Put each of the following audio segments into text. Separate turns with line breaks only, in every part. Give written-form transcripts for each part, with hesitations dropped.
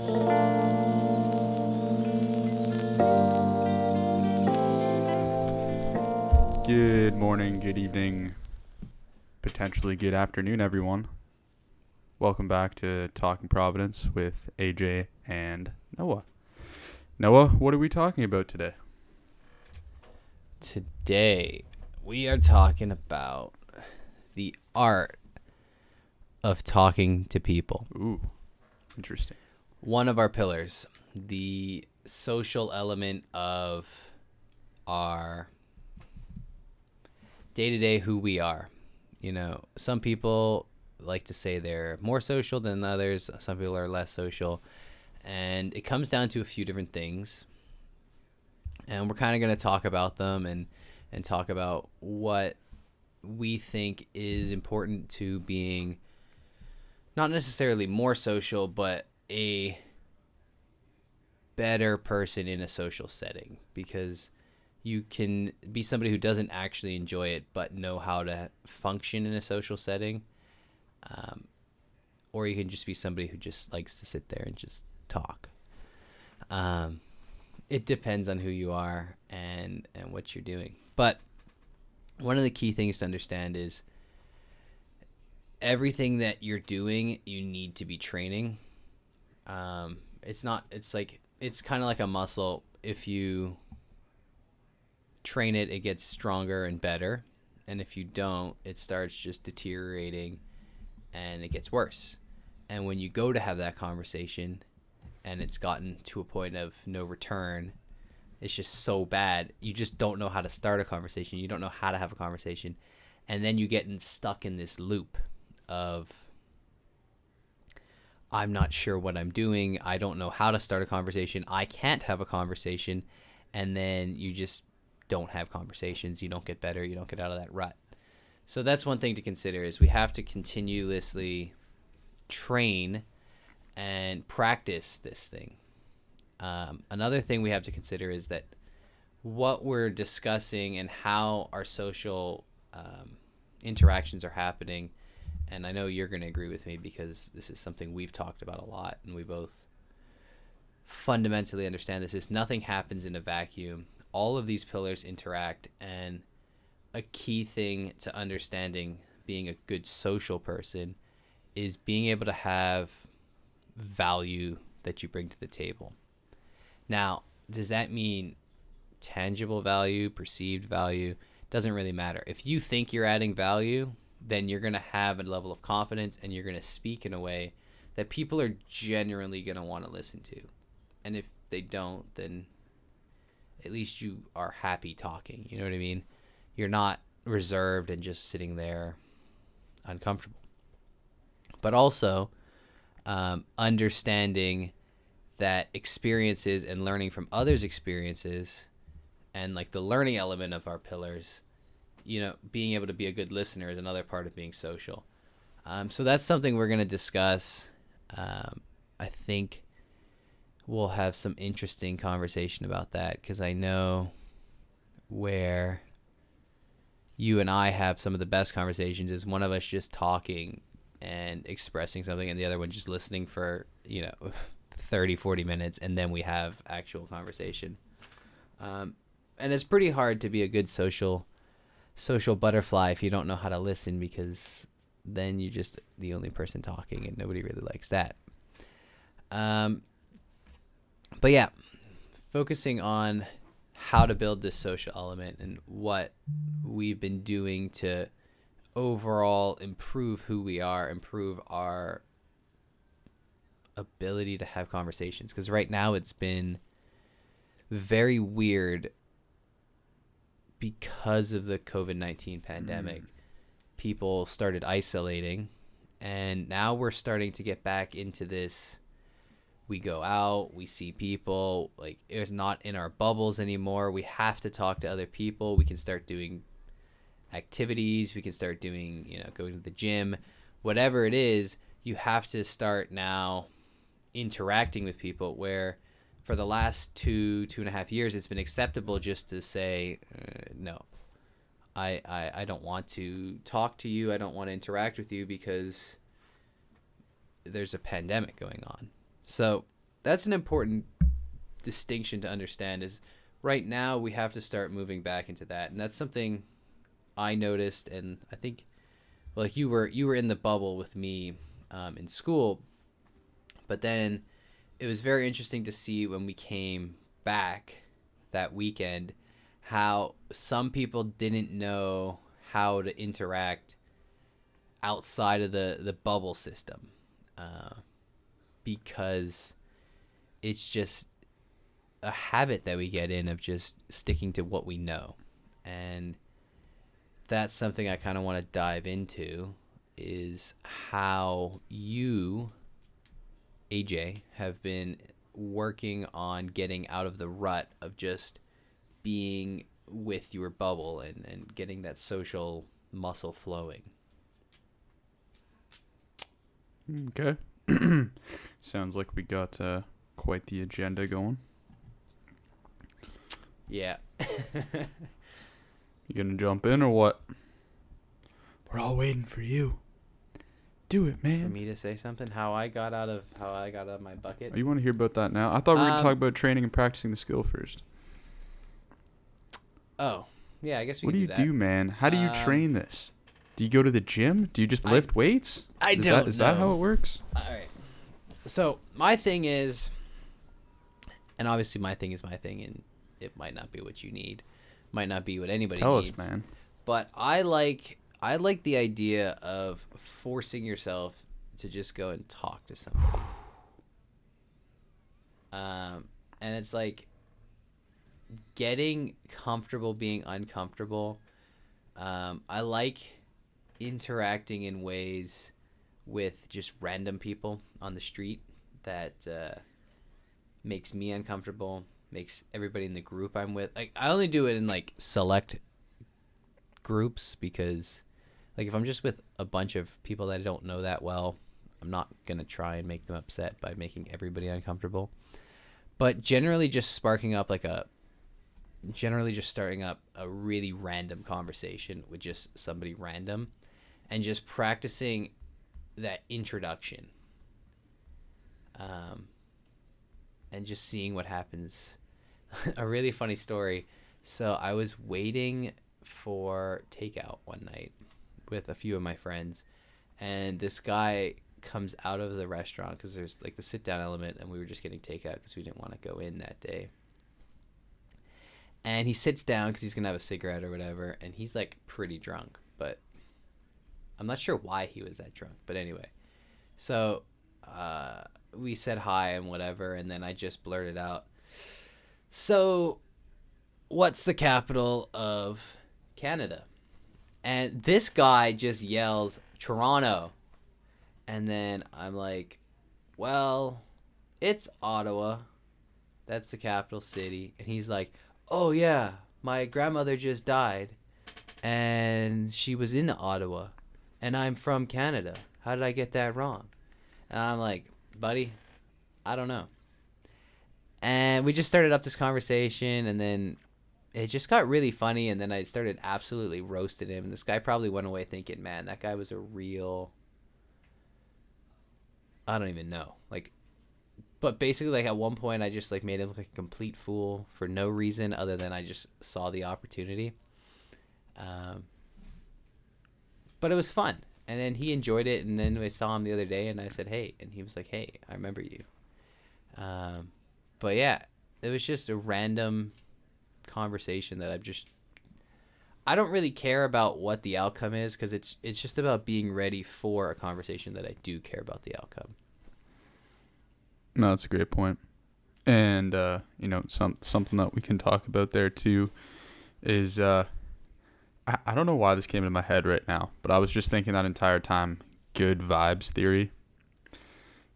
Good morning, good evening, potentially good afternoon, everyone. Welcome back to Talking Providence with AJ and Noah. Noah, what are we talking about today?
Today, we are talking about the art of talking to people.
Ooh, interesting.
One of our pillars, the social element of our day-to-day who we are. You know, some people like to say they're more social than others. Some people are less social. And it comes down to a few different things. And we're kind of going to talk about them and talk about what we think is important to being not necessarily more social, but a better person in a social setting, because you can be somebody who doesn't actually enjoy it but know how to function in a social setting, or you can just be somebody who just likes to sit there and just talk. It depends on who you are and what you're doing. But one of the key things to understand is everything that you're doing, you need to be training. It's kind of like a muscle. If you train it, it gets stronger and better. And if you don't, it starts just deteriorating and it gets worse. And when you go to have that conversation and it's gotten to a point of no return, it's just so bad. You just don't know how to start a conversation. You don't know how to have a conversation. And then you get stuck in this loop of, I'm not sure what I'm doing. I don't know how to start a conversation. I can't have a conversation. And then you just don't have conversations. You don't get better. You don't get out of that rut. So that's one thing to consider, is we have to continuously train and practice this thing. Another thing we have to consider is that what we're discussing and how our social interactions are happening. And I know you're going to agree with me, because this is something we've talked about a lot, and we both fundamentally understand this, is nothing happens in a vacuum. All of these pillars interact, and a key thing to understanding being a good social person is being able to have value that you bring to the table. Now, does that mean tangible value, perceived value? Doesn't really matter. If you think you're adding value, then you're going to have a level of confidence, and you're going to speak in a way that people are genuinely going to want to listen to. And if they don't, then at least you are happy talking. You know what I mean? You're not reserved and just sitting there uncomfortable. But also understanding that experiences and learning from others' experiences, and like the learning element of our pillars, you know, being able to be a good listener is another part of being social. So that's something we're going to discuss. I think we'll have some interesting conversation about that, because I know where you and I have some of the best conversations is one of us just talking and expressing something, and the other one just listening for, 30, 40 minutes, and then we have actual conversation. And it's pretty hard to be a good social butterfly if you don't know how to listen, because then you're just the only person talking, and nobody really likes that. But yeah, focusing on how to build this social element and what we've been doing to overall improve who we are, improve our ability to have conversations. Because right now it's been very weird because of the COVID-19 pandemic. People started isolating, and now we're starting to get back into this. We go out, we see people, like, it's not in our bubbles anymore. We have to talk to other people. We can start doing activities. We can start doing, going to the gym, whatever it is. You have to start now interacting with people, where for the last 2.5 years, it's been acceptable just to say, no, I don't want to talk to you. I don't want to interact with you because there's a pandemic going on. So that's an important distinction to understand. Is right now we have to start moving back into that, and that's something I noticed, and I think, well, like you were in the bubble with me in school, but then it was very interesting to see when we came back that weekend how some people didn't know how to interact outside of the bubble system, because it's just a habit that we get in of just sticking to what we know. And that's something I kind of want to dive into, is how you, AJ, have been working on getting out of the rut of just being with your bubble and getting that social muscle flowing.
Okay. Sounds like we got quite the agenda going.
Yeah.
You gonna jump in or what? We're all waiting for you. Do it, man.
For me to say something, how I got out of my bucket.
Oh, you want to hear about that now? I thought we were gonna talk about training and practicing the skill first.
Oh, yeah, I guess we
What
can
do
do
you
that.
do, man? How do you train this? Do you go to the gym? Do you just lift weights? Is that how it works?
All right. So my thing is, and obviously my thing is my thing, and it might not be what you need, might not be what anybody
Tell
needs.
us, man.
But I like the idea of forcing yourself to just go and talk to somebody. And it's like getting comfortable being uncomfortable. I like interacting in ways with just random people on the street that makes me uncomfortable, makes everybody in the group I'm with. Like, I only do it in like select groups, because like if I'm just with a bunch of people that I don't know that well, I'm not gonna try and make them upset by making everybody uncomfortable. But generally just starting up a really random conversation with just somebody random, and just practicing that introduction, and just seeing what happens. A really funny story. So I was waiting for takeout one night with a few of my friends, and this guy comes out of the restaurant, because there's like the sit down element, and we were just getting takeout because we didn't want to go in that day. And he sits down because he's gonna have a cigarette or whatever, and he's like pretty drunk, but I'm not sure why he was that drunk. But anyway, so we said hi and whatever, and then I just blurted out, "So, what's the capital of Canada?" And this guy just yells, "Toronto." And then I'm like, "Well, it's Ottawa. That's the capital city." And he's like, "Oh yeah, my grandmother just died, and she was in Ottawa, and I'm from Canada. How did I get that wrong?" And I'm like, "Buddy, I don't know." And we just started up this conversation, and then it just got really funny, and then I started absolutely roasting him. And this guy probably went away thinking, man, that guy was a real, I don't even know. Like, but basically, like, at one point, I just like made him look like a complete fool for no reason other than I just saw the opportunity. But it was fun, and then he enjoyed it. And then I saw him the other day, and I said, "Hey," and he was like, "Hey, I remember you." But yeah, it was just a random conversation that I don't really care about what the outcome is, because it's just about being ready for a conversation that I do care about the outcome.
No, that's a great point. And something that we can talk about there too is I don't know why this came into my head right now, but I was just thinking that entire time, good vibes theory.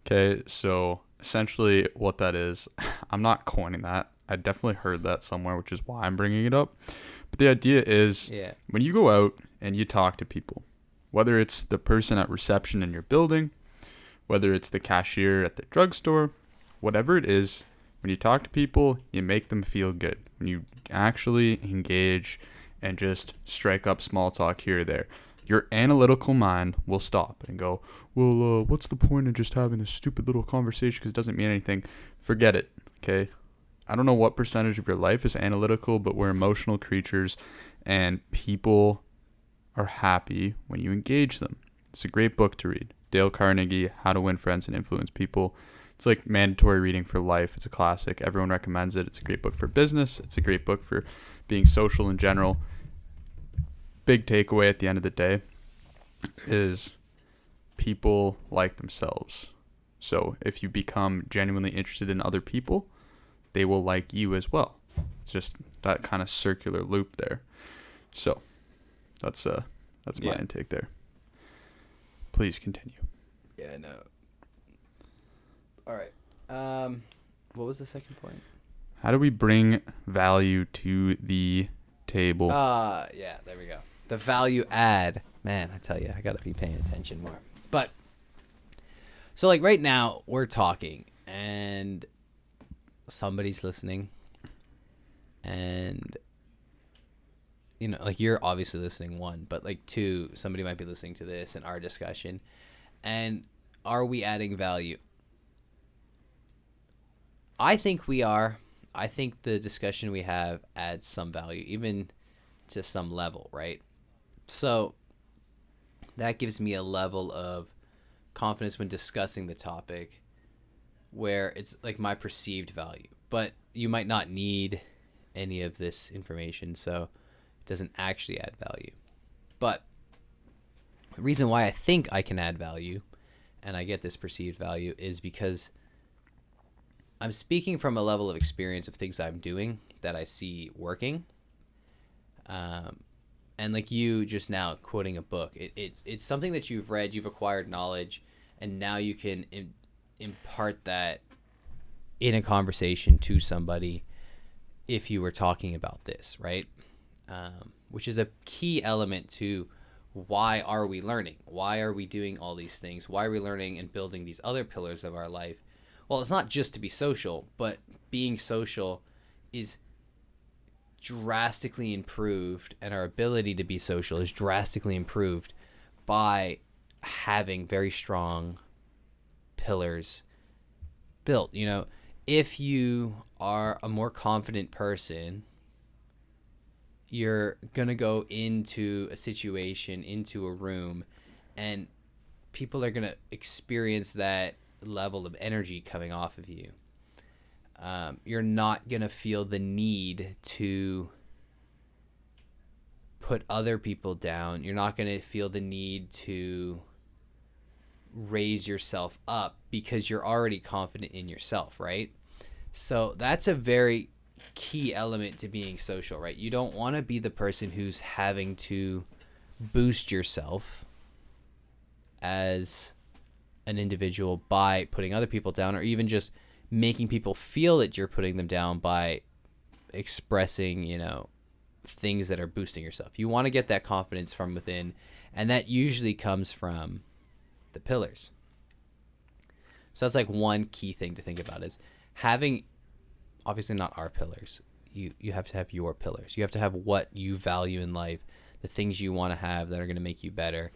Okay, so essentially what that is, I'm not coining that. I definitely heard that somewhere, which is why I'm bringing it up. But the idea is, when you go out and you talk to people, whether it's the person at reception in your building, whether it's the cashier at the drugstore, whatever it is, when you talk to people, you make them feel good. When you actually engage and just strike up small talk here or there. your analytical mind will stop and go, well, what's the point of just having this stupid little conversation because it doesn't mean anything? Forget it, okay? I don't know what percentage of your life is analytical, but we're emotional creatures, and people are happy when you engage them. It's a great book to read. Dale Carnegie, How to Win Friends and Influence People. It's like mandatory reading for life. It's a classic. Everyone recommends it. It's a great book for business. It's a great book for being social in general. Big takeaway at the end of the day is people like themselves. So if you become genuinely interested in other people, they will like you as well. It's just that kind of circular loop there. So that's my intake there. Please continue.
Yeah, no. All right. What was the second point?
How do we bring value to the table?
Yeah, there we go. The value add. Man, I tell you, I got to be paying attention more. But, so like right now, we're talking, and somebody's listening, and, you know, like you're obviously listening, one, but like two, somebody might be listening to this and our discussion, and are we adding value? I think we are. I think the discussion we have adds some value, even to some level, right? So that gives me a level of confidence when discussing the topic where it's like my perceived value. But you might not need any of this information, so it doesn't actually add value. But the reason why I think I can add value and I get this perceived value is because I'm speaking from a level of experience of things I'm doing that I see working. And like you just now quoting a book, it's something that you've read, you've acquired knowledge, and now you can impart that in a conversation to somebody if you were talking about this, right? Which is a key element to why are we learning? Why are we doing all these things? Why are we learning and building these other pillars of our life? Well, it's not just to be social, but being social is drastically improved, and our ability to be social is drastically improved by having very strong pillars built. You know, if you are a more confident person, you're going to go into a situation, into a room, and people are going to experience that level of energy coming off of you. You're not going to feel the need to put other people down. You're not going to feel the need to raise yourself up because you're already confident in yourself, right? So that's a very key element to being social, right? You don't want to be the person who's having to boost yourself as an individual by putting other people down, or even just making people feel that you're putting them down by expressing, you know, things that are boosting yourself. You want to get that confidence from within, and that usually comes from the pillars. So that's like one key thing to think about is having, obviously not our pillars. You have to have your pillars. You have to have what you value in life, the things you want to have that are going to make you better.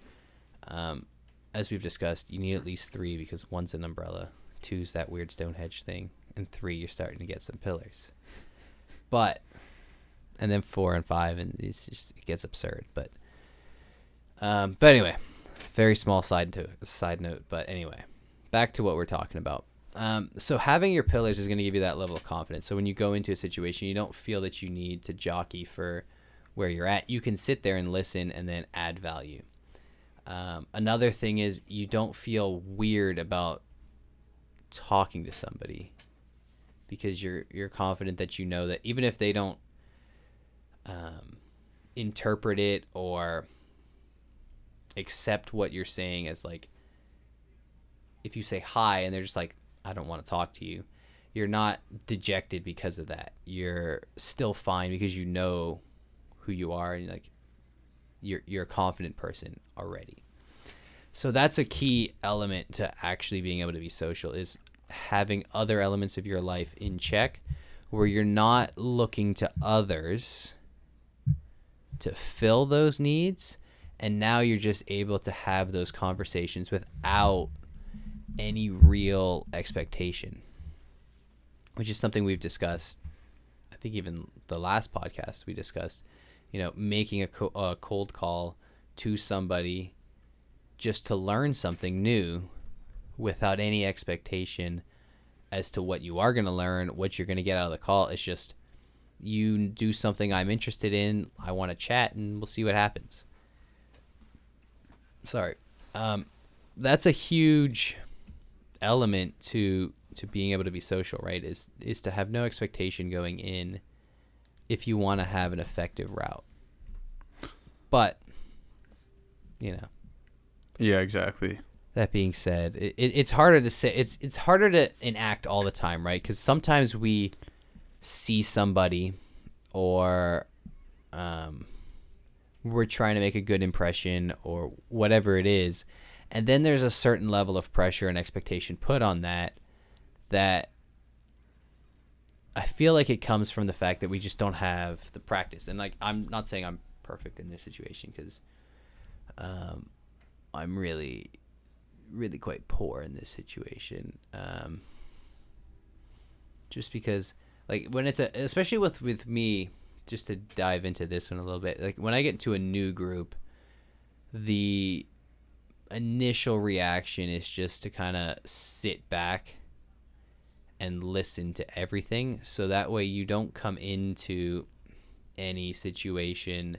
As we've discussed, you need at least 3 because 1's an umbrella, 2's that weird Stonehenge thing, and 3 you're starting to get some pillars. And then 4 and 5, and it gets absurd. But anyway, very small side note. But anyway, back to what we're talking about. So having your pillars is going to give you that level of confidence. So when you go into a situation, you don't feel that you need to jockey for where you're at. You can sit there and listen and then add value. Another thing is you don't feel weird about talking to somebody because you're confident that you know that even if they don't interpret it or accept what you're saying as, like, if you say hi and they're just like, I don't want to talk to you, you're not dejected because of that. You're still fine because you know who you are, and like you're a confident person already. So that's a key element to actually being able to be social, is having other elements of your life in check where you're not looking to others to fill those needs, And now you're just able to have those conversations without any real expectation, which is something we've discussed. I think even the last podcast we discussed, making a cold call to somebody just to learn something new without any expectation as to what you are going to learn, what you're going to get out of the call. It's just, you do something I'm interested in, I want to chat, and we'll see what happens. Sorry. That's a huge element to being able to be social, right? Is to have no expectation going in if you want to have an effective route. But,
Yeah, exactly.
That being said, it's harder to say. It's harder to enact all the time, right? Because sometimes we see somebody, or we're trying to make a good impression, or whatever it is, and then there's a certain level of pressure and expectation put on that I feel like it comes from the fact that we just don't have the practice. And like, I'm not saying I'm perfect in this situation, because I'm really quite poor in this situation. Just because, like, when it's especially with me, just to dive into this one a little bit, like when I get into a new group, the initial reaction is just to kind of sit back and listen to everything, so that way you don't come into any situation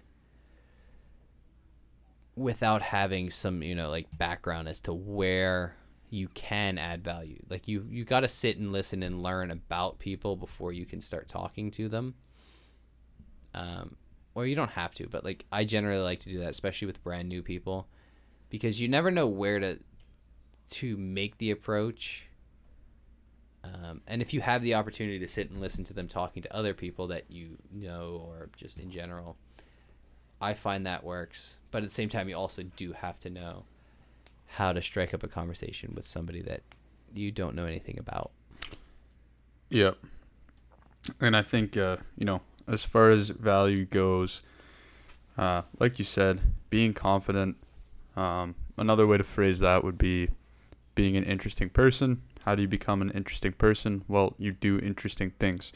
without having some like background as to where you can add value. Like you got to sit and listen and learn about people before you can start talking to them. Or you don't have to, but like I generally like to do that, especially with brand new people, because you never know where to make the approach. And if you have the opportunity to sit and listen to them talking to other people that or just in general, I find that works. But at the same time, you also do have to know how to strike up a conversation with somebody that you don't know anything about.
Yep. And I think, as far as value goes, like you said, being confident, another way to phrase that would be being an interesting person. How do you become an interesting person? Well, you do interesting things.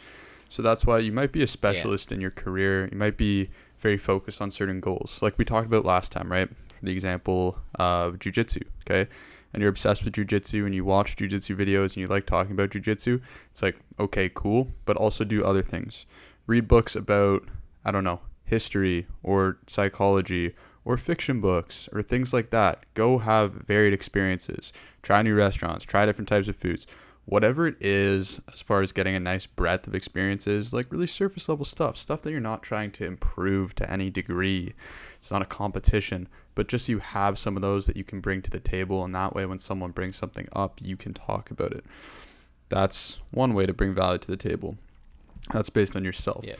So that's why you might be a specialist in your career. You might be very focused on certain goals. Like we talked about last time, right? For the example of jiu-jitsu, okay? And you're obsessed with jiu-jitsu and you watch jiu-jitsu videos and you like talking about jiu-jitsu. It's like, okay, cool, but also do other things. Read books about, I don't know, history or psychology or fiction books or things like that. Go have varied experiences. Try new restaurants. Try different types of foods. Whatever it is, as far as getting a nice breadth of experiences, like really surface level stuff that you're not trying to improve to any degree. It's not a competition, but just you have some of those that you can bring to the table, and that way when someone brings something up, you can talk about it. That's one way to bring value to the table. That's based on yourself.
Yeah.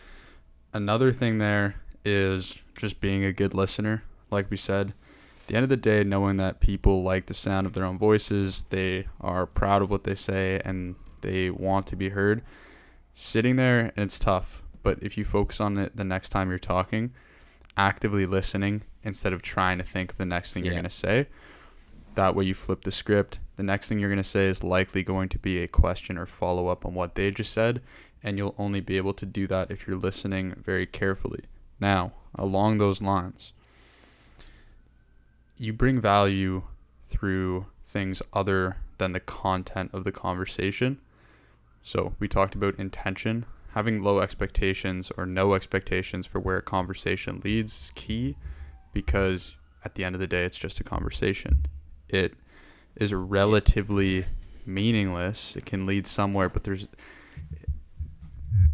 Another thing there is just being a good listener. Like we said, at the end of the day, knowing that people like the sound of their own voices, they are proud of what they say, and they want to be heard. Sitting there, and it's tough, but if you focus on it the next time you're talking, actively listening instead of trying to think of the next thing you're going to say, that way you flip the script. The next thing you're going to say is likely going to be a question or follow-up on what they just said, and you'll only be able to do that if you're listening very carefully. Now, along those lines, you bring value through things other than the content of the conversation. So we talked about intention. Having low expectations or no expectations for where a conversation leads is key, because at the end of the day, it's just a conversation. It is relatively meaningless. It can lead somewhere, but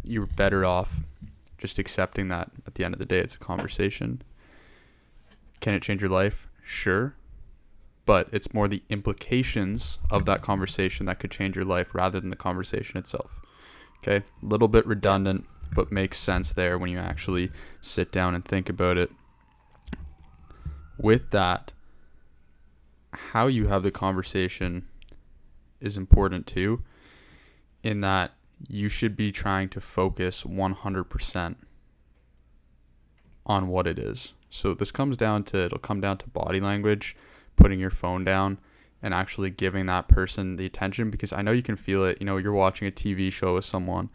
you're better off just accepting that at the end of the day, it's a conversation. Can it change your life? Sure. But it's more the implications of that conversation that could change your life rather than the conversation itself. Okay? A little bit redundant, but makes sense there when you actually sit down and think about it. With that, how you have the conversation is important too, in that you should be trying to focus 100% on what it is. So this it'll come down to body language, putting your phone down, and actually giving that person the attention, because I know you can feel it. You're watching a TV show with someone,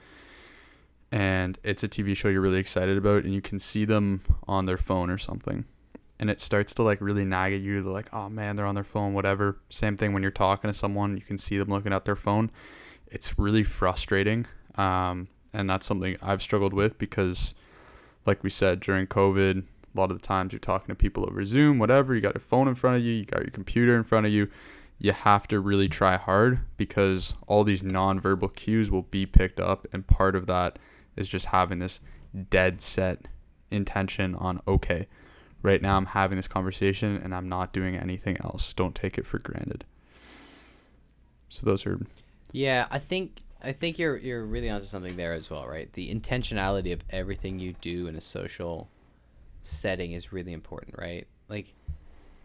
and it's a TV show you're really excited about, and you can see them on their phone or something, and it starts to like really nag at you. They're like, oh man, they're on their phone, whatever. Same thing when you're talking to someone, you can see them looking at their phone. It's really frustrating, and that's something I've struggled with, because like we said, during COVID, a lot of the times you're talking to people over Zoom, whatever, you got your phone in front of you, you got your computer in front of you. You have to really try hard, because all these nonverbal cues will be picked up, and part of that is just having this dead set intention on, okay, right now I'm having this conversation and I'm not doing anything else. Don't take it for granted. So those are...
Yeah, I think you're really onto something there as well, right? The intentionality of everything you do in a social setting is really important, right? Like,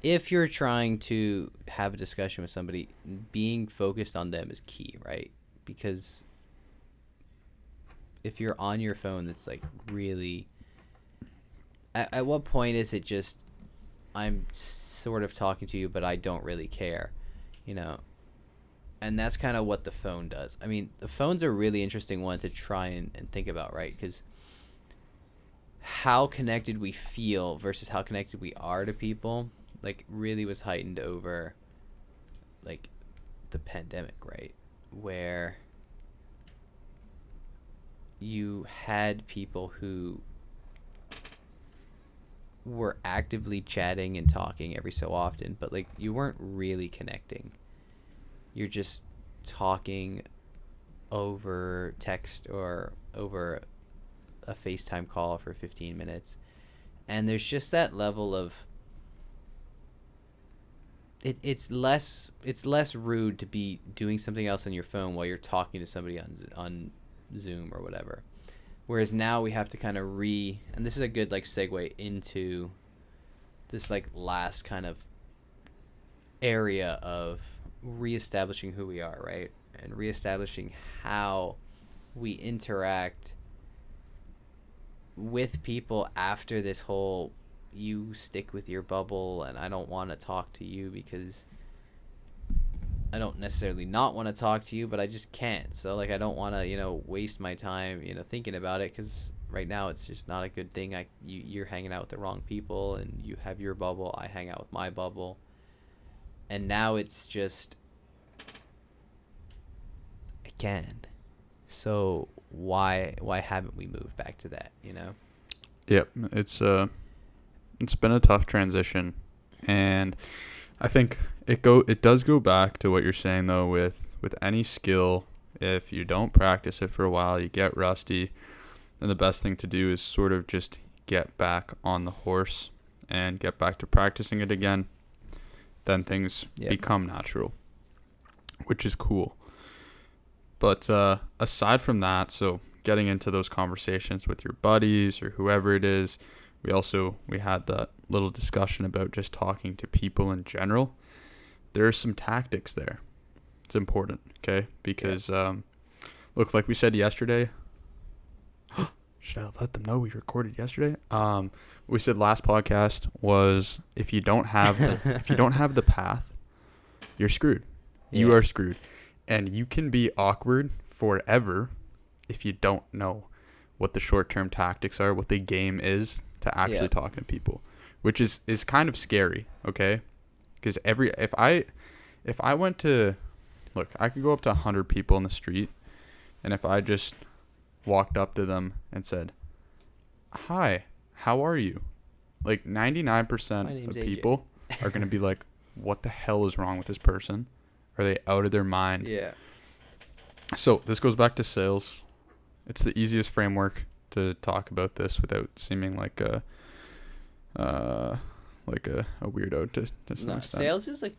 if you're trying to have a discussion with somebody, being focused on them is key, right? Because if you're on your phone, that's like really... At what point is it just, I'm sort of talking to you, but I don't really care, And that's kind of what the phone does. I mean, the phone's a really interesting one to try and think about, right? Because how connected we feel versus how connected we are to people, like, really was heightened over, like, the pandemic, right? Where you had people who were actively chatting and talking every so often, but, like, you weren't really connecting. You're just talking over text or over a FaceTime call for 15 minutes. And there's just that level of... It's less rude to be doing something else on your phone while you're talking to somebody on Zoom or whatever. Whereas now we have to kind of and this is a good like segue into this like last kind of area of reestablishing who we are, right? And reestablishing how we interact with people after this whole you stick with your bubble and I don't want to talk to you because I don't necessarily not want to talk to you, but I just can't. So like I don't want to, waste my time, thinking about it, because right now it's just not a good thing. You're hanging out with the wrong people and you have your bubble. I hang out with my bubble. And now it's just I can. So why haven't we moved back to that,
Yep, it's been a tough transition, and I think it does go back to what you're saying though, with any skill. If you don't practice it for a while, you get rusty, and the best thing to do is sort of just get back on the horse and get back to practicing it again. Then things become natural, which is cool. But aside from that, so getting into those conversations with your buddies or whoever it is, we had that little discussion about just talking to people in general. There are some tactics there. It's important, okay? Because look, like we said yesterday, should I have let them know we recorded yesterday? We said last podcast was if you don't have the path, you're screwed. You are screwed. And you can be awkward forever if you don't know what the short-term tactics are, what the game is to actually talking to people, which is kind of scary, okay? Because if I went to, look, I could go up to 100 people in the street, and if I just walked up to them and said, hi, how are you? Like 99% of people are going to be like, what the hell is wrong with this person? Are they out of their mind?
Yeah.
So this goes back to sales. It's the easiest framework to talk about this without seeming like a weirdo to some extent.
Sales is like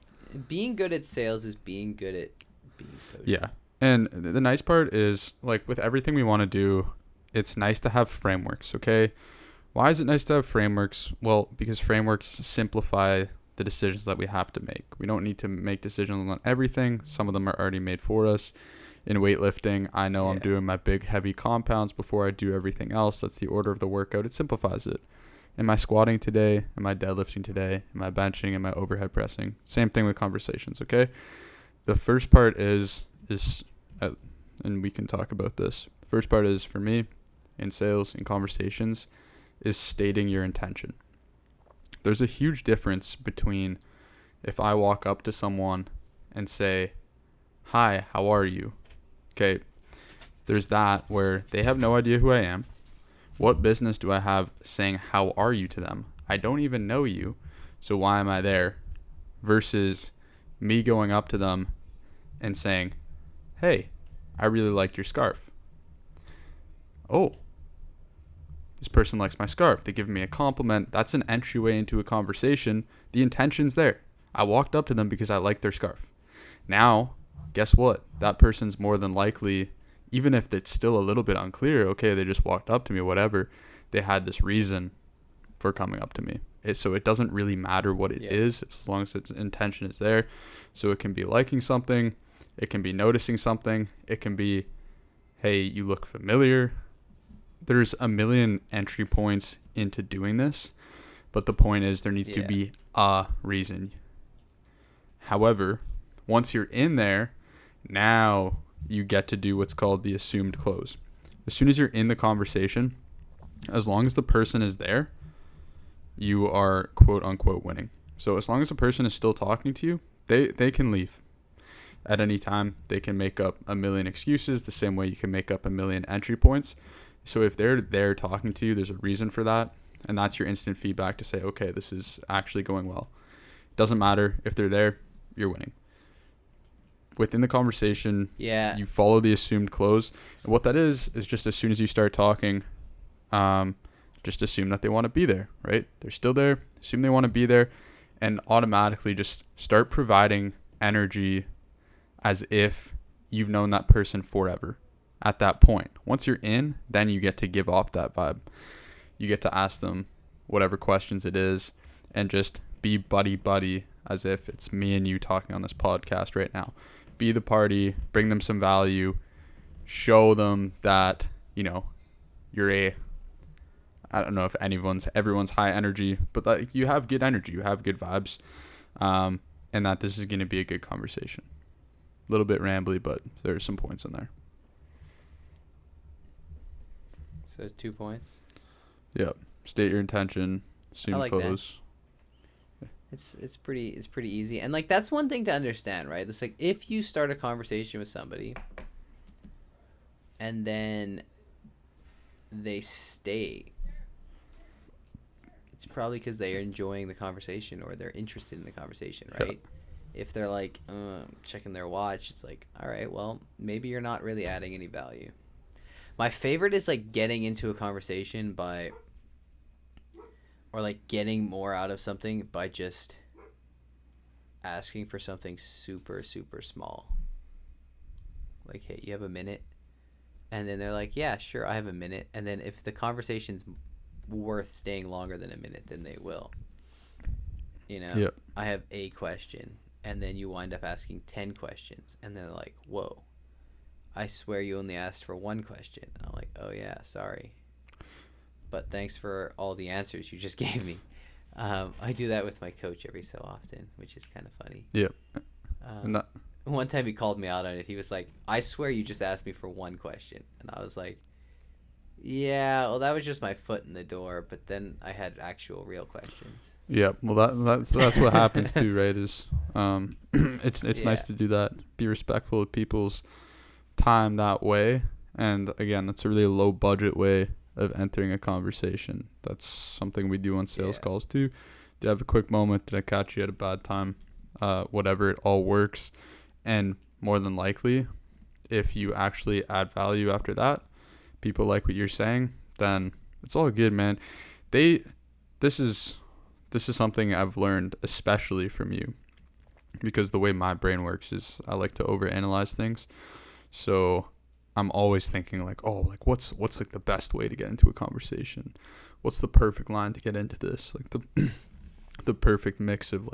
being good at sales is being good at being social.
Yeah. And the nice part is, like, with everything we want to do, it's nice to have frameworks, okay? Why is it nice to have frameworks? Well, because frameworks simplify the decisions that we have to make. We don't need to make decisions on everything. Some of them are already made for us. In weightlifting, I know I'm doing my big heavy compounds before I do everything else. That's the order of the workout. It simplifies it. Am I squatting today? Am I deadlifting today? Am I benching? Am I overhead pressing? Same thing with conversations, okay? The first part is and we can talk about this. The first part is, for me, in sales, in conversations, is stating your intention. There's a huge difference between if I walk up to someone and say, hi, how are you? Okay, there's that where they have no idea who I am. What business do I have saying how are you to them? I don't even know you, so why am I there? Versus me going up to them and saying, hey, I really like your scarf. Oh, this person likes my scarf. They give me a compliment. That's an entryway into a conversation. The intention's there. I walked up to them because I like their scarf. Now, guess what? That person's more than likely, even if it's still a little bit unclear, okay, they just walked up to me, whatever, they had this reason for coming up to me. So it doesn't really matter what it is. It's as long as its intention is there. So it can be liking something. It can be noticing something. It can be, hey, you look familiar. There's a million entry points into doing this, but the point is there needs to be a reason. However, once you're in there, now you get to do what's called the assumed close. As soon as you're in the conversation, as long as the person is there, you are quote unquote winning. So as long as the person is still talking to you, they can leave at any time. They can make up a million excuses the same way you can make up a million entry points. So if they're there talking to you, there's a reason for that. And that's your instant feedback to say, okay, this is actually going well. Doesn't matter if they're there, you're winning. Within the conversation, you follow the assumed close. And what that is just as soon as you start talking, just assume that they want to be there, right? They're still there. Assume they want to be there, and automatically just start providing energy as if you've known that person forever. At that point, once you're in, then you get to give off that vibe. You get to ask them whatever questions it is and just be buddy as if it's me and you talking on this podcast right now. Be the party, bring them some value, show them that, you're I don't know if everyone's high energy, but that you have good energy, you have good vibes, and that this is going to be a good conversation. A little bit rambly, but there's some points in there.
So 2 points.
Yep. State your intention. Assume close.
It's pretty easy, and that's one thing to understand, right? It's if you start a conversation with somebody, and then they stay, it's probably because they are enjoying the conversation or they're interested in the conversation, right? Yeah. If they're checking their watch, it's all right, well, maybe you're not really adding any value. My favorite is getting into a conversation or getting more out of something by just asking for something super, super small. Hey, you have a minute? And then they're yeah, sure, I have a minute. And then if the conversation's worth staying longer than a minute, then they will.
Yep.
I have a question. And then you wind up asking 10 questions. And they're whoa, I swear you only asked for one question. And I'm oh yeah, sorry. But thanks for all the answers you just gave me. I do that with my coach every so often, which is kind of funny.
Yep.
One time he called me out on it. He was I swear you just asked me for one question. And I was yeah, well, that was just my foot in the door. But then I had actual real questions.
Yeah, well, that's what happens too, right? Is it's nice to do that. Be respectful of people's time that way. And again, that's a really low budget way of entering a conversation. That's something we do on sales calls too. Do you have a quick moment? Did I catch you at a bad time? Whatever, it all works. And more than likely, if you actually add value after that, people like what you're saying, then it's all good, man. This is something I've learned especially from you, because the way my brain works is I like to overanalyze things. So I'm always thinking what's the best way to get into a conversation? What's the perfect line to get into this? The perfect mix of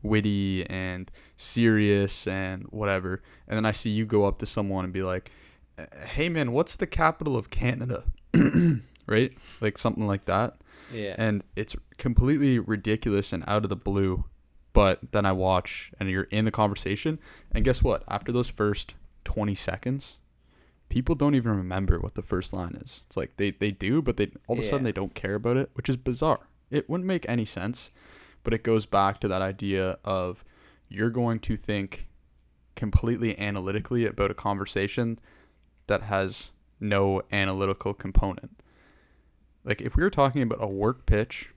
witty and serious and whatever. And then I see you go up to someone and be hey man, what's the capital of Canada? right? Like something like that.
Yeah.
And it's completely ridiculous and out of the blue. But then I watch and you're in the conversation. And guess what? After those first 20 seconds, people don't even remember what the first line is. It's like they do, but they all of a sudden they don't care about it, which is bizarre. It wouldn't make any sense. But it goes back to that idea of you're going to think completely analytically about a conversation that has no analytical component. Like if we were talking about a work pitch,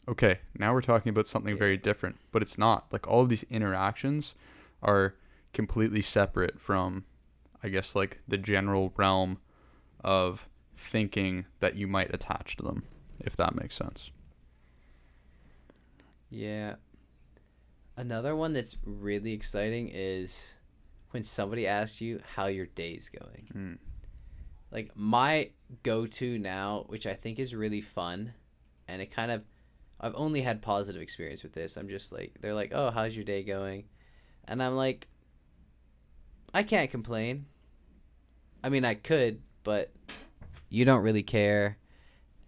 okay, now we're talking about something very different, but it's not. Like all of these interactions are completely separate from, I guess, like the general realm of thinking that you might attach to them, if that makes sense.
Yeah. Another one that's really exciting is when somebody asks you how your day's going. Like my go-to now, which I think is really fun, and it kind of, I've only had positive experience with this. I'm just like, they're like, oh, how's your day going? And I'm like, I can't complain. I mean, I could, but you don't really care.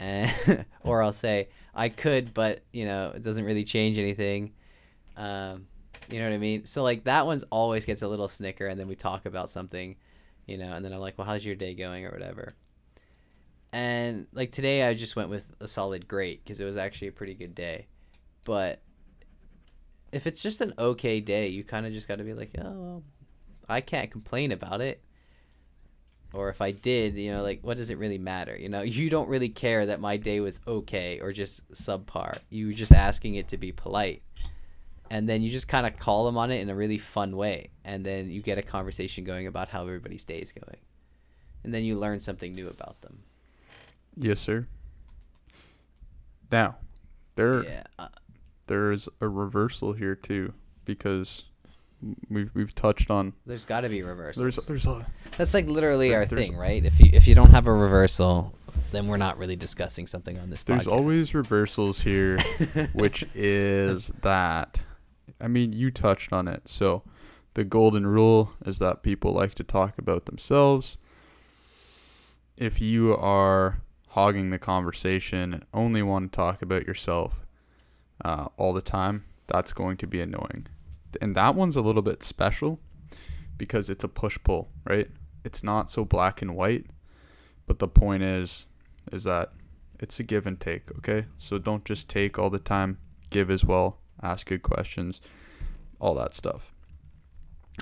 And or I'll say, I could, but, it doesn't really change anything. You know what I mean? So, like, that one's always gets a little snicker, and then we talk about something, and then I'm like, well, how's your day going or whatever? And, like, today I just went with a solid great because it was actually a pretty good day. But if it's just an okay day, you kind of just got to be like, oh, well, I can't complain about it. Or if I did, like, what does it really matter? You don't really care that my day was okay or just subpar. You were just asking it to be polite. And then you just kind of call them on it in a really fun way. And then you get a conversation going about how everybody's day is going. And then you learn something new about them.
Yes, sir. Now, there's a reversal here, too, because we've touched on.
There's got to be reversals.
There's a.
That's like literally our thing, right? If you don't have a reversal, then we're not really discussing something on this podcast.
There's always reversals here, which is that. I mean, you touched on it. So, the golden rule is that people like to talk about themselves. If you are hogging the conversation and only want to talk about yourself all the time, that's going to be annoying. And that one's a little bit special because it's a push-pull, right? It's not so black and white, but the point is that it's a give and take, okay? So don't just take all the time, give as well, ask good questions, all that stuff.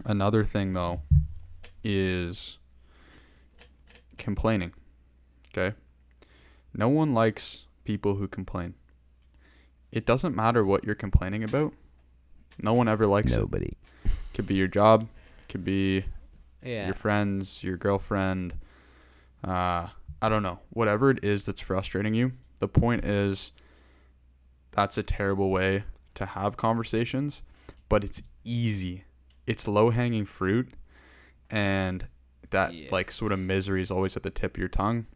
Another thing, though, is complaining, okay? No one likes people who complain. It doesn't matter what you're complaining about. No one ever likes it.
Nobody.
Could be your job. Could be
Yeah.
your friends, your girlfriend. I don't know. Whatever it is that's frustrating you. The point is that's a terrible way to have conversations, but it's easy. It's low-hanging fruit, and that like sort of misery is always at the tip of your tongue.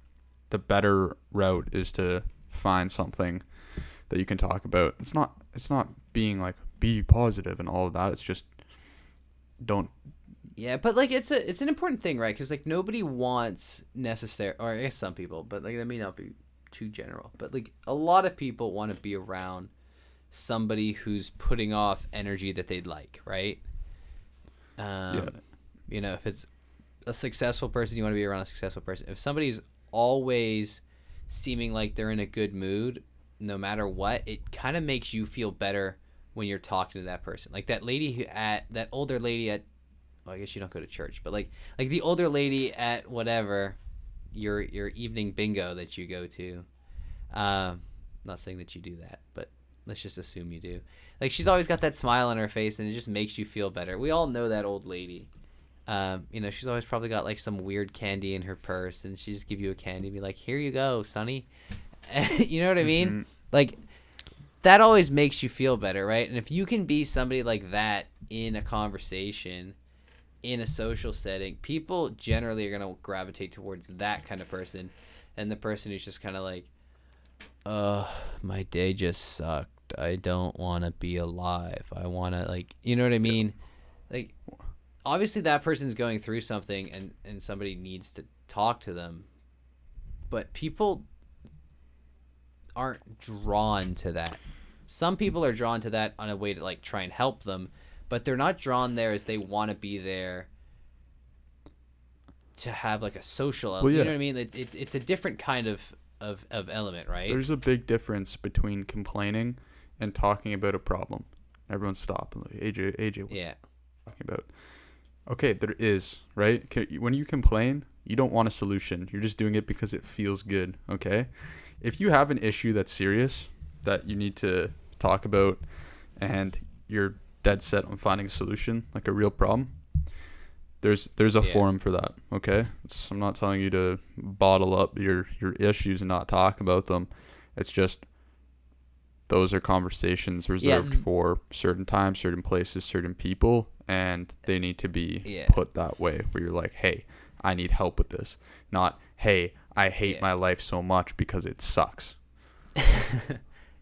The better route is to find something that you can talk about. It's not being like be positive and all of that. It's just don't.
Yeah, but like it's an important thing, right? Because like nobody wants or I guess some people, but like that may not be too general. But like a lot of people want to be around somebody who's putting off energy that they'd like, right? If it's a successful person, you want to be around a successful person. If somebody's always seeming like they're in a good mood, no matter what, it kind of makes you feel better when you're talking to that person. Like that older lady at, well, I guess you don't go to church, but like the older lady at whatever your evening bingo that you go to. Not saying that you do that, but let's just assume you do. Like she's always got that smile on her face, and it just makes you feel better. We all know that old lady. She's always probably got like some weird candy in her purse, and she just give you a candy and be like, here you go, Sonny. You know what I mean? Mm-hmm. Like that always makes you feel better, right? And if you can be somebody like that in a conversation, in a social setting, people generally are going to gravitate towards that kind of person, and the person who's just kind of like, my day just sucked. I don't want to be alive. I want to, like, you know what I mean? Like, obviously that person's going through something and somebody needs to talk to them. But people aren't drawn to that. Some people are drawn to that on a way to like try and help them, but they're not drawn there as they want to be there to have like a social element.
Well, yeah.
You know what I mean? It's a different kind of element, right?
There's a big difference between complaining and talking about a problem. Everyone's stopping. Like, AJ, what are you talking about? Okay, there is, right? When you complain, you don't want a solution. You're just doing it because it feels good, okay? If you have an issue that's serious that you need to talk about and you're dead set on finding a solution, like a real problem, there's a forum for that, okay? I'm not telling you to bottle up your issues and not talk about them. It's just those are conversations reserved for certain times, certain places, certain people, and they need to be put that way where you're like, hey, I need help with this. Not, hey, I hate my life so much because it sucks.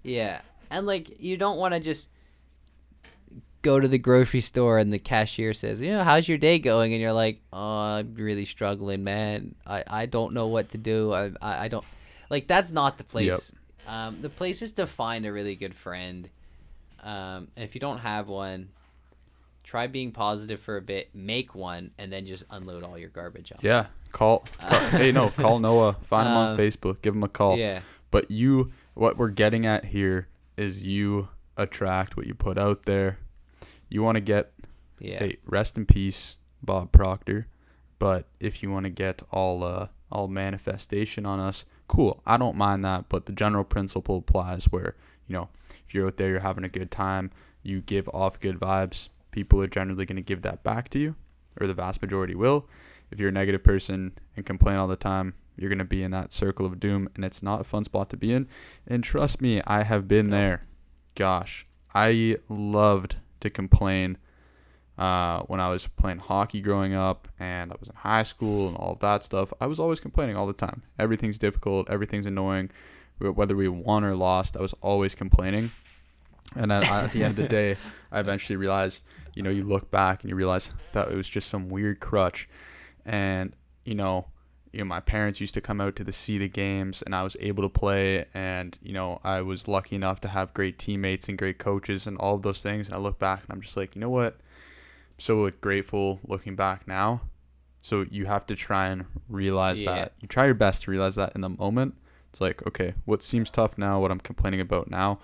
Yeah. And like, you don't want to just go to the grocery store and the cashier says, how's your day going? And you're like, oh, I'm really struggling, man. I don't know what to do. I don't like, that's not the place. Yep. The place is to find a really good friend. If you don't have one, try being positive for a bit, make one, and then just unload all your garbage on.
Yeah. Call Noah, find him on Facebook, give him a call.
Yeah.
But what we're getting at here is you attract what you put out there. You want to get, hey, rest in peace, Bob Proctor. But if you want to get all manifestation on us, cool. I don't mind that. But the general principle applies where, if you're out there, you're having a good time, you give off good vibes, people are generally going to give that back to you, or the vast majority will. If you're a negative person and complain all the time, you're going to be in that circle of doom, and it's not a fun spot to be in. And trust me, I have been there. Gosh, I loved to complain when I was playing hockey growing up, and I was in high school and all of that stuff. I was always complaining all the time. Everything's difficult. Everything's annoying. Whether we won or lost, I was always complaining. And then at the end of the day, I eventually realized, you look back and you realize that it was just some weird crutch. And, my parents used to come out to see the games, and I was able to play. And, I was lucky enough to have great teammates and great coaches and all of those things. And I look back and I'm just like, you know what? I'm so grateful looking back now. So you have to try and realize that. You try your best to realize that in the moment. It's like, okay, what seems tough now, what I'm complaining about now,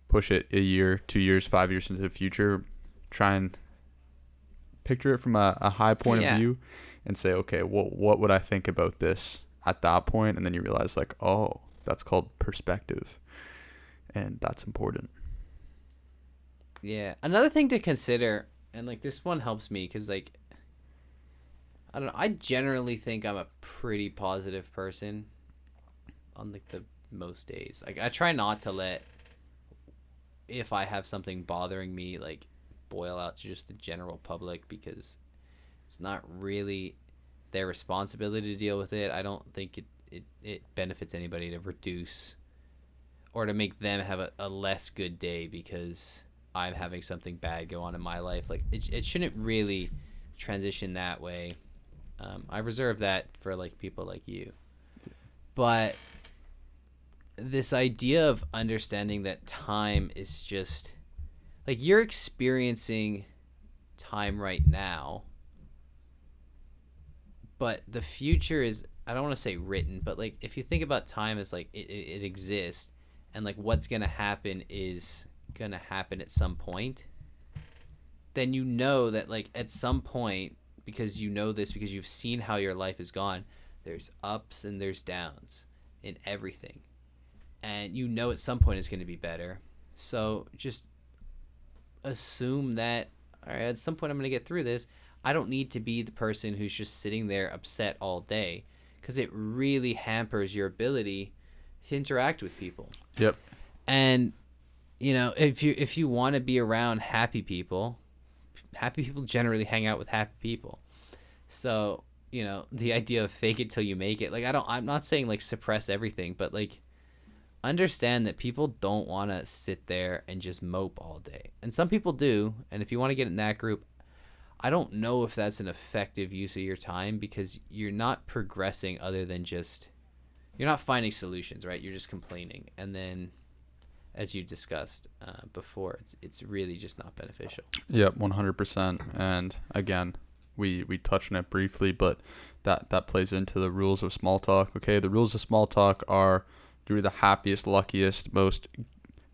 push it a year, 2 years, 5 years into the future. Try and picture it from a high point of view and say, okay, well, what would I think about this at that point? And then you realize, like, oh, that's called perspective. And that's important.
Yeah. Another thing to consider, and like this one helps me because, like, I don't know, I generally think I'm a pretty positive person on like the most days. Like, I try not to let, if I have something bothering me, like, boil out to just the general public, because it's not really their responsibility to deal with it. I don't think it benefits anybody to reduce or to make them have a less good day because I'm having something bad go on in my life. Like, it shouldn't really transition that way. I reserve that for like people like you. But this idea of understanding that time is just like, you're experiencing time right now, but the future is, I don't want to say written, but like, if you think about time as like it exists, and like what's going to happen is going to happen at some point, then you know that like at some point, because you know this, because you've seen how your life has gone, there's ups and there's downs in everything. And you know at some point it's going to be better. So just assume that, all right, at some point I'm going to get through this. I don't need to be the person who's just sitting there upset all day, because it really hampers your ability to interact with people.
Yep.
And, if you want to be around happy people generally hang out with happy people. So, the idea of fake it till you make it, like, I'm not saying like suppress everything, but like, understand that people don't want to sit there and just mope all day. And some people do. And if you want to get in that group, I don't know if that's an effective use of your time, because you're not progressing other than just you're not finding solutions, right? You're just complaining, and then, as you discussed before, it's really just not beneficial.
Yep, 100%. And again, we touched on it briefly, but that plays into the rules of small talk. Okay, the rules of small talk are you're the happiest, luckiest, most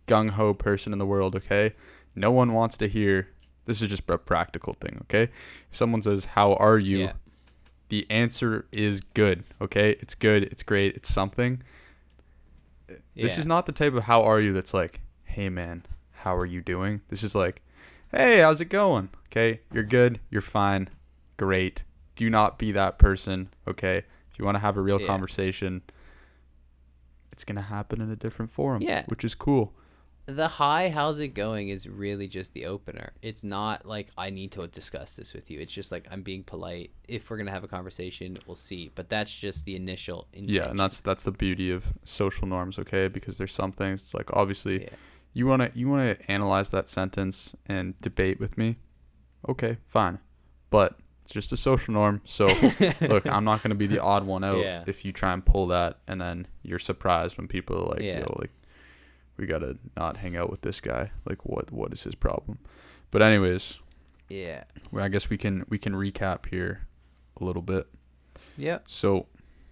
gung-ho person in the world. Okay, no one wants to hear. This is just a practical thing. Okay, if someone says, "How are you?"
Yeah.
The answer is good. Okay, it's good, it's great, it's something. This is not the type of "how are you" that's like, "Hey man, how are you doing?" This is like, "Hey, how's it going?" Okay, you're good, you're fine, great. Do not be that person. Okay, if you want to have a real conversation, it's gonna happen in a different forum.
Yeah.
Which is cool.
The "hi, how's it going" is really just the opener. It's not like I need to discuss this with you. It's just like I'm being polite. If we're gonna have a conversation, we'll see. But that's just the initial intention.
Yeah, and that's the beauty of social norms. Okay, because there's some things. It's like obviously, you wanna analyze that sentence and debate with me. Okay, fine, but it's just a social norm. So look, I'm not gonna be the odd one out if you try and pull that, and then you're surprised when people are like, yo, like, we gotta not hang out with this guy. Like, what is his problem? But anyways, well, I guess we can recap here a little bit.
Yeah.
So,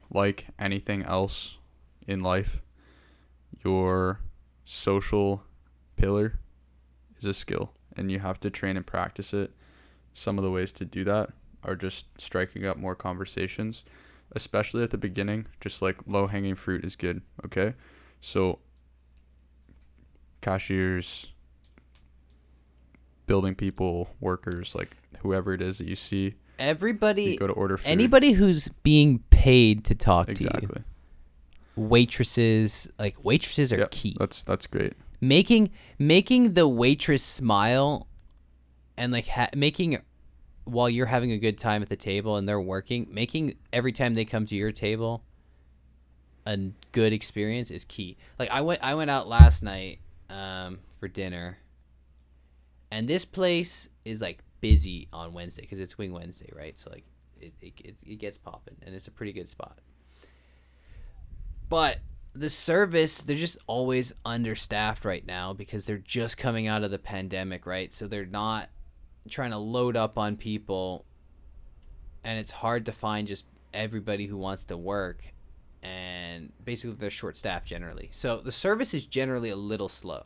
like anything else in life, your social pillar is a skill, and you have to train and practice it. Some of the ways to do that are just striking up more conversations, especially at the beginning. Just like low-hanging fruit is good. Okay, so cashiers, building people, workers, like whoever it is that you see.
Everybody,
you go to order food.
Anybody who's being paid to talk to you.
Exactly.
Waitresses are key.
That's great.
Making the waitress smile, and like making, while you're having a good time at the table and they're working, making every time they come to your table a good experience is key. Like I went out last night for dinner, and this place is like busy on Wednesday because it's Wing Wednesday, right? So like it gets popping, and it's a pretty good spot. But the service, they're just always understaffed right now because they're just coming out of the pandemic, right? So they're not trying to load up on people, and it's hard to find just everybody who wants to work, and basically they're short-staffed generally. So the service is generally a little slow,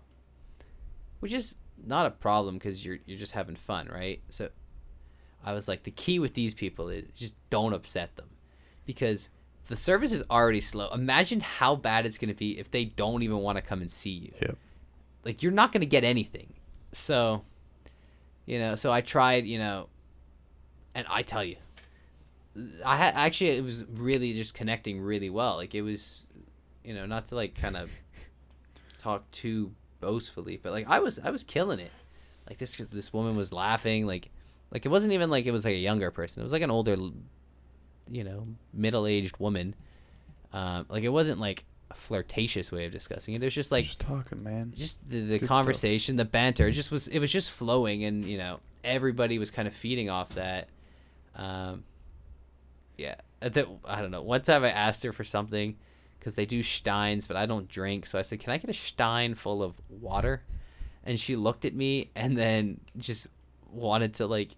which is not a problem because you're just having fun, right? So I was like, the key with these people is just don't upset them, because the service is already slow. Imagine how bad it's going to be if they don't even want to come and see you.
Yeah.
Like, you're not going to get anything. So, so I tried, and I tell you, it was really just connecting really well. Like, it was, not to like kind of talk too boastfully, but like I was killing it. Like this woman was laughing. Like it wasn't even like it was like a younger person. It was like an older, middle-aged woman. Like it wasn't like a flirtatious way of discussing it. It was just like
just talking, man.
Just the conversation, the banter. It was just flowing, and everybody was kind of feeding off that. Yeah. I don't know. One time I asked her for something because they do steins, but I don't drink. So I said, "Can I get a stein full of water?" And she looked at me and then just wanted to like,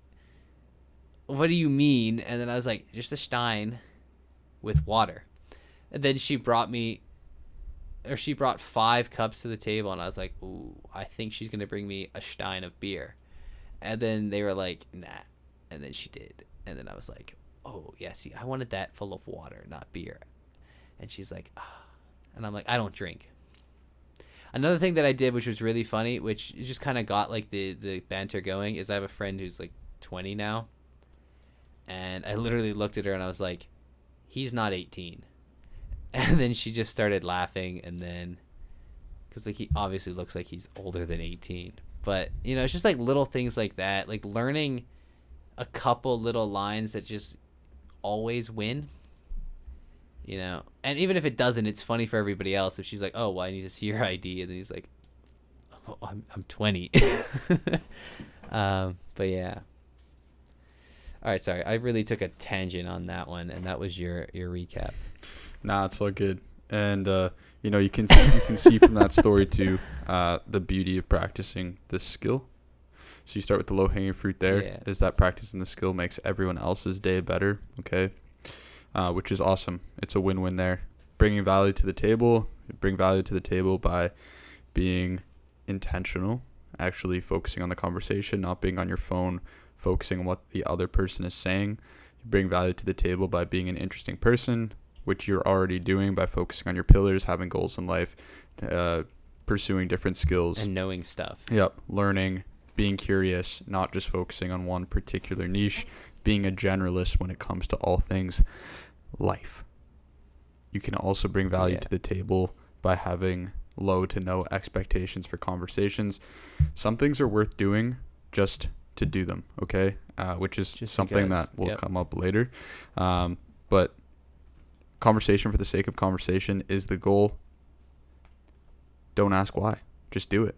"What do you mean?" And then I was like, "Just a stein with water." And then she brought 5 cups to the table, and I was like, "Ooh, I think she's gonna bring me a stein of beer." And then they were like, "Nah," and then she did. And then I was like, "Oh yeah, see, I wanted that full of water, not beer." And she's like, "Ah," and I'm like, "I don't drink." Another thing that I did, which was really funny, which just kind of got like the banter going, is I have a friend who's like 20 now, and I literally looked at her and I was like, "He's not 18." And then she just started laughing, and then, because like he obviously looks like he's older than 18, but it's just like little things like that, like learning a couple little lines that just always win. And even if it doesn't, it's funny for everybody else. If she's like, "Oh, well, I need to see your ID," and then he's like, "Oh, I'm 20." But yeah. All right, sorry, I really took a tangent on that one, and that was your recap.
Nah, it's all good. And you can see from that story too the beauty of practicing this skill. So you start with the low hanging fruit there.
Yeah.
Is that practicing the skill makes everyone else's day better? Okay, which is awesome. It's a win-win there. Bringing value to the table. Bring value to the table by being intentional, actually focusing on the conversation, not being on your phone, focusing on what the other person is saying. You bring value to the table by being an interesting person, which you're already doing by focusing on your pillars, having goals in life, pursuing different skills.
And knowing stuff.
Yep. Learning, being curious, not just focusing on one particular niche, being a generalist when it comes to all things life. You can also bring value to the table by having low to no expectations for conversations. Some things are worth doing just to do them, okay? Which is just something that will come up later. But conversation for the sake of conversation is the goal. Don't ask why. Just do it.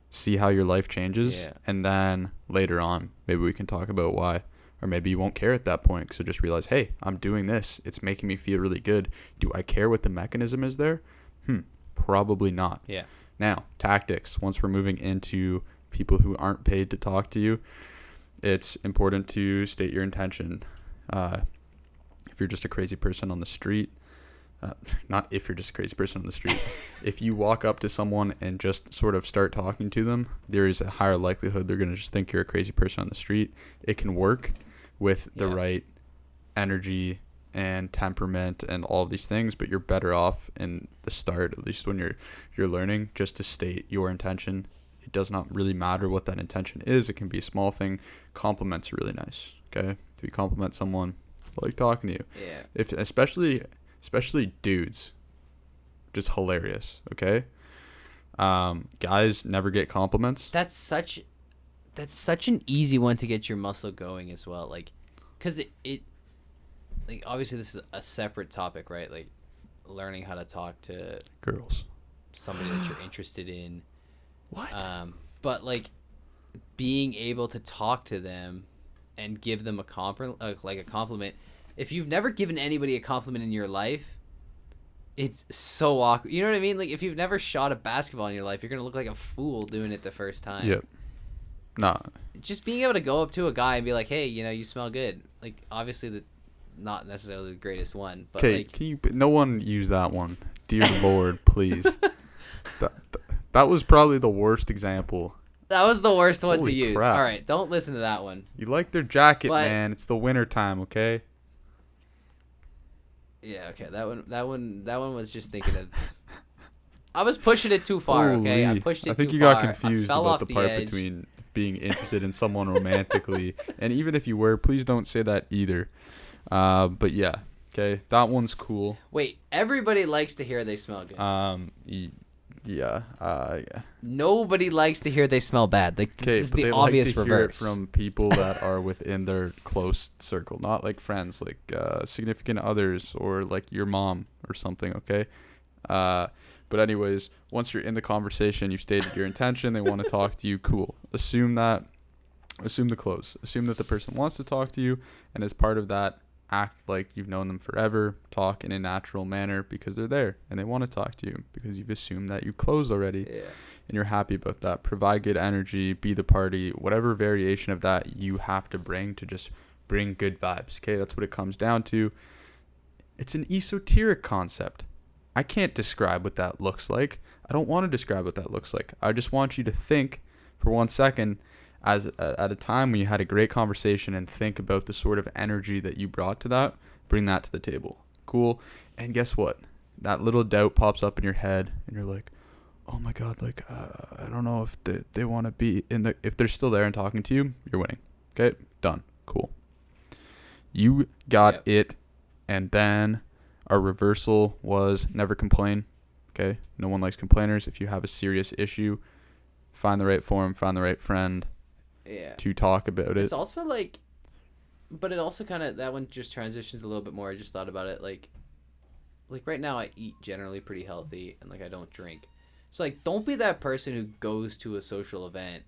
See how your life changes. And then later on, maybe we can talk about why. Or maybe you won't care at that point. So just realize, hey, I'm doing this. It's making me feel really good. Do I care what the mechanism is there? Probably not.
Yeah.
Now, tactics. Once we're moving into people who aren't paid to talk to you, it's important to state your intention. If you're just a crazy person on the street, not if you're just a crazy person on the street, if you walk up to someone and just sort of start talking to them, there is a higher likelihood they're going to just think you're a crazy person on the street. It can work with the right energy and temperament and all of these things, but you're better off in the start, at least when you're learning, just to state your intention. It does not really matter what that intention is. It can be a small thing. Compliments are really nice. Okay, if you compliment someone, I like talking to you.
Yeah.
If especially dudes, just hilarious. Okay, guys never get compliments.
That's such an easy one to get your muscle going as well. Like, cause it like obviously this is a separate topic, right? Like learning how to talk to
girls,
somebody that you're interested in.
What?
But like being able to talk to them and give them a compliment. If you've never given anybody a compliment in your life, it's so awkward. You know what I mean? Like if you've never shot a basketball in your life, you're gonna look like a fool doing it the first time.
Yep. Nah.
Just being able to go up to a guy and be like, "Hey, you smell good." Like obviously not necessarily the greatest one, but
okay,
like,
no one use that one, dear Lord, please. That was probably the worst example.
That was the worst one
Holy
to use.
crap.
All right, don't listen to that one.
You like their jacket, man. It's the winter time, okay?
Yeah, okay. That one was just thinking of. I was pushing it too far. Okay, I pushed it too far.
I think you got confused about the part
edge.
Between being interested in someone romantically, and even if you were, please don't say that either. But yeah, okay, that one's cool.
Wait, everybody likes to hear they smell good.
Yeah.
Nobody likes to hear they smell bad. Like this is the obvious
like to
reverse.
Hear it from people that are within their close circle, not like friends, like significant others or like your mom or something. Okay. But anyways, once you're in the conversation, you've stated your intention. They want to talk to you. Cool. Assume the close. Assume that the person wants to talk to you, and as part of that, act like you've known them forever. Talk in a natural manner because they're there and they want to talk to you because you've assumed that you closed already.
Yeah.
And you're happy about that. Provide good energy. Be the party. Whatever variation of that you have to bring to just bring good vibes. Okay, that's what it comes down to. It's an esoteric concept. I can't describe what that looks like. I don't want to describe what that looks like. I just want you to think for 1 second at a time when you had a great conversation and think about the sort of energy that you brought to that. Bring that to the table. Cool. And guess what? That little doubt pops up in your head and you're like, oh my God, like, I don't know if they want to be if they're still there and talking to you, you're winning. Okay. Done. Cool. You got it. And then our reversal was never complain. Okay. No one likes complainers. If you have a serious issue, find the right forum, find the right friend to talk about it.
It's also like, but it also kind of, that one just transitions a little bit more. I just thought about it. Like right now I eat generally pretty healthy and like I don't drink. So like, don't be that person who goes to a social event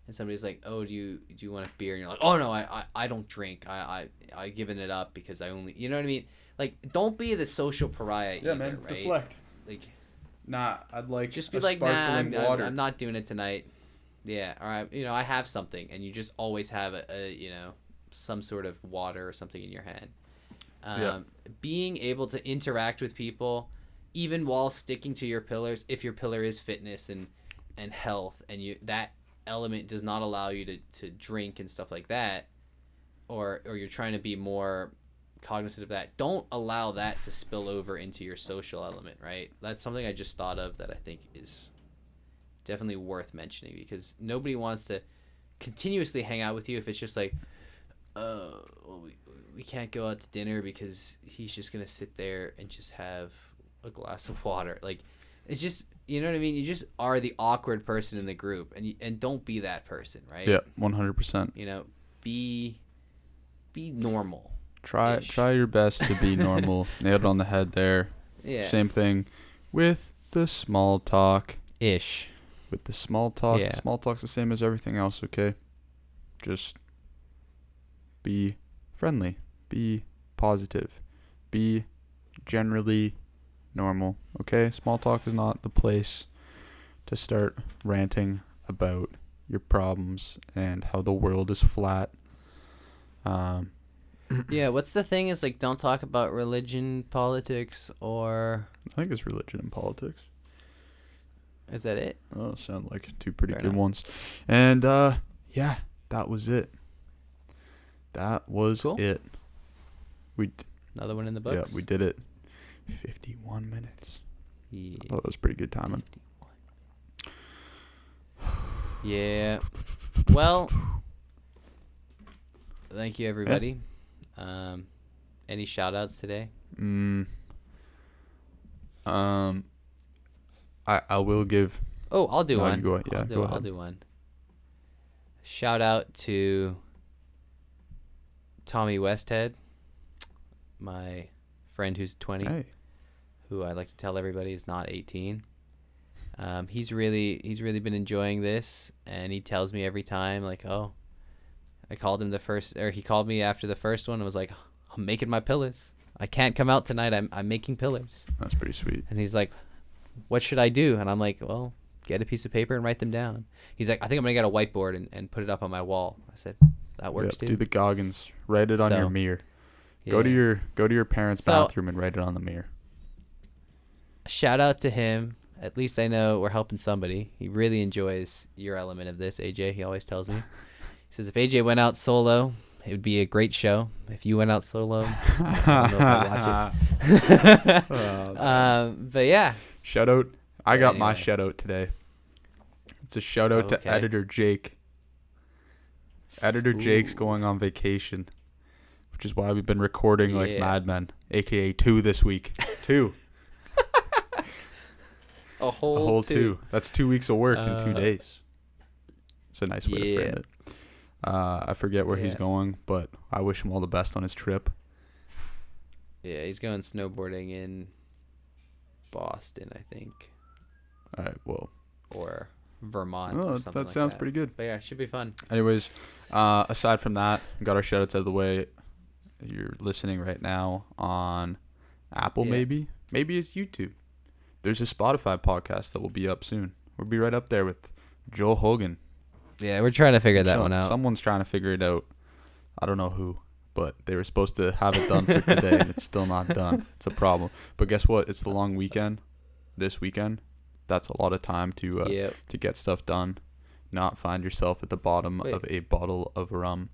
and somebody's like, oh, do you want a beer? And you're like, oh no, I don't drink. I given it up because I only, you know what I mean? like, don't be the social pariah either, right?
Deflect.
Like,
Nah, I'd like
just be
a
like, nah,
sparkling water.
I'm not doing it tonight. Yeah, all right. I have something, and you just always have some sort of water or something in your hand. Being able to interact with people, even while sticking to your pillars, if your pillar is fitness and health, and that element does not allow you to drink and stuff like that, or you're trying to be more cognizant of that, don't allow that to spill over into your social element, right? That's something I just thought of that I think is definitely worth mentioning, because nobody wants to continuously hang out with you if it's just like, well, we can't go out to dinner because he's just gonna sit there and just have a glass of water. Like, it's just, you know what I mean? You just are the awkward person in the group, and don't be that person, right?
Yeah, 100%.
Be normal.
Try your best to be normal. Nailed it on the head there.
Yeah.
Same thing with the small talk.
Ish.
With the small talk.
Yeah.
Small talk's the same as everything else, okay? Just be friendly. Be positive. Be generally normal, okay? Small talk is not the place to start ranting about your problems and how the world is flat.
Yeah, what's the thing is, like, don't talk about religion, politics, or...
I think it's religion and politics.
Is that it?
Oh, sound like two pretty
Fair
good
enough.
ones. And, yeah, that was it. That was
Cool.
it.
Another one in the books?
Yeah, we did it. 51 minutes.
Yeah.
I thought that was pretty good timing.
51. Yeah. Well, thank you, everybody. Any shout-outs today?
I will give...
Oh, I'll do
No,
one.
you go- yeah, go ahead.
I'll do one. Shout out to Tommy Westhead, my friend who's 20,
Hey.
who I like to tell everybody is not 18. He's really been enjoying this, and he tells me every time, like, oh, he called me after the first one and was like, I'm making my pillars. I can't come out tonight. I'm making pillars.
That's pretty sweet.
And he's like, what should I do? And I'm like, well, get a piece of paper and write them down. He's like, I think I'm going to get a whiteboard and put it up on my wall. I said, that works too.
Do the Goggins. Write it on your mirror.
Yeah.
Go to your parents' bathroom and write it on the mirror.
Shout out to him. At least I know we're helping somebody. He really enjoys your element of this, AJ. He always tells me. He says if AJ went out solo, it would be a great show. If you went out solo, I don't know if I'd watch it. But yeah.
Shout out. I got my
Anyway.
shout out today. It's a shout out to editor Jake. Editor Jake's going on vacation, which is why we've been recording like madmen, aka 2 this week. 2.
A
A whole 2. That's 2 weeks of work in 2 days. It's a nice way to frame it. I forget where he's going, but I wish him all the best on his trip.
Yeah, he's going snowboarding in Boston, I think.
All right, well.
Or Vermont.
Oh,
or something
that
like
sounds pretty good.
But yeah, it should be fun.
Anyways, aside from that, we got our shout-outs out of the way. You're listening right now on Apple, maybe it's YouTube. There's a Spotify podcast that will be up soon. We'll be right up there with Joel Hogan.
Yeah, we're trying to figure that one out.
Someone's trying to figure it out. I don't know who, but they were supposed to have it done for today, and it's still not done. It's a problem. But guess what? It's the long weekend. This weekend, that's a lot of time to get stuff done. Not find yourself at the bottom of a bottle of rum.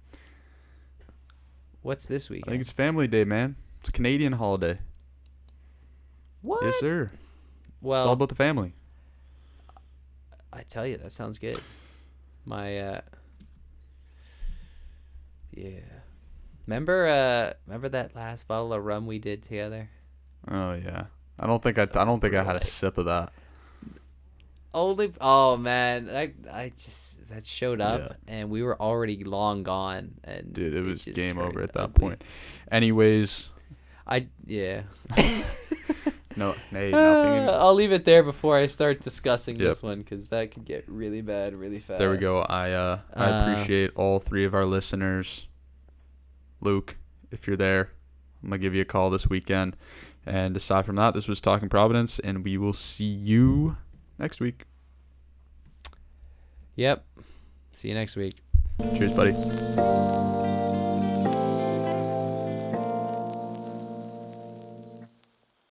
What's this weekend?
I think it's Family Day, man. It's a Canadian holiday.
What?
Yes, sir.
Well,
It's all about the family.
I tell you, that sounds good. My remember that last bottle of rum we did together?
Oh yeah. I don't think I had a sip of that.
Oh man, that showed up and we were already long gone, and
dude, it was
just
game over
turned
at that
ugly.
point. Anyways, no, hey, nothing.
I'll leave it there before I start discussing this one, because that could get really bad really fast.
There we go. I appreciate all 3 of our listeners. Luke, if you're there, I'm going to give you a call this weekend. And aside from that, this was Talking Providence, and we will see you next week.
Yep. See you next week.
Cheers, buddy.